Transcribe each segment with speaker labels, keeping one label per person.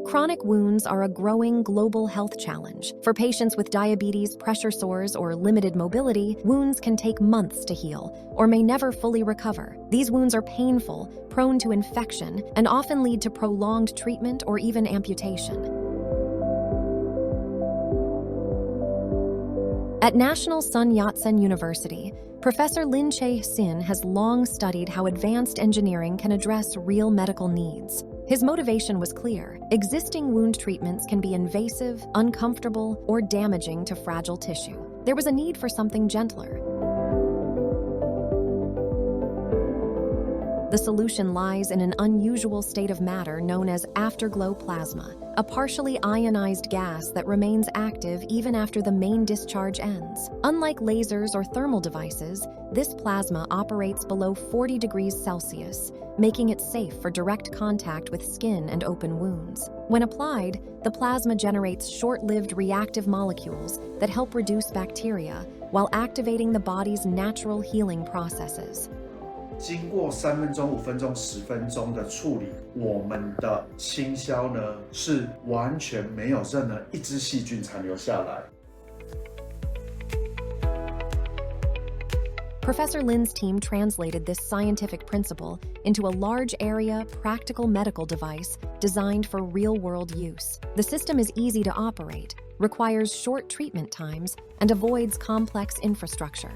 Speaker 1: Chronic wounds are a growing global health challenge. For patients with diabetes, pressure sores, or limited mobility, wounds can take months to heal or may never fully recover. These wounds are painful, prone to infection, and often lead to prolonged treatment or even amputation. At National Sun Yat-sen University, Professor Lin Che-Hsin has long studied how advanced engineering can address real medical needs. His motivation was clear. Existing wound treatments can be invasive, uncomfortable, or damaging to fragile tissue. There was a need for something gentler. The solution lies in an unusual state of matter known as afterglow plasma, a partially ionized gas that remains active even after the main discharge ends. Unlike lasers or thermal devices, this plasma operates below 40 degrees Celsius, making it safe for direct contact with skin and open wounds. When applied, the plasma generates short-lived reactive molecules that help reduce bacteria while activating the body's natural healing processes.
Speaker 2: 经过3分钟、5分钟、10分钟的处理，我们的清消呢是完全没有任何一只细菌残留下来。
Speaker 1: Professor Lin's team translated this scientific principle into a large area, practical medical device designed for real-world use. The system is easy to operate, requires short treatment times, and avoids complex infrastructure.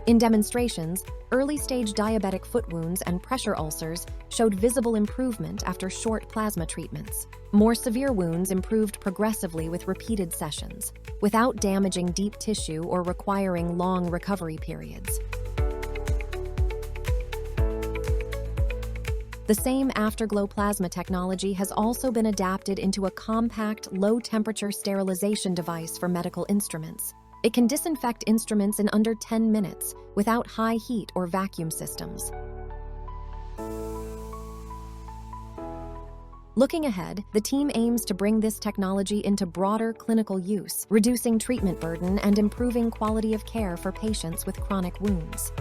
Speaker 1: In demonstrations, early-stage diabetic foot wounds and pressure ulcers showed visible improvement after short plasma treatments. More severe wounds improved progressively with repeated sessions, without damaging deep tissue or requiring long recovery periods. The same afterglow plasma technology has also been adapted into a compact, low-temperature sterilization device for medical instruments. It can disinfect instruments in under 10 minutes without high heat or vacuum systems. Looking ahead, the team aims to bring this technology into broader clinical use, reducing treatment burden and improving quality of care for patients with chronic wounds.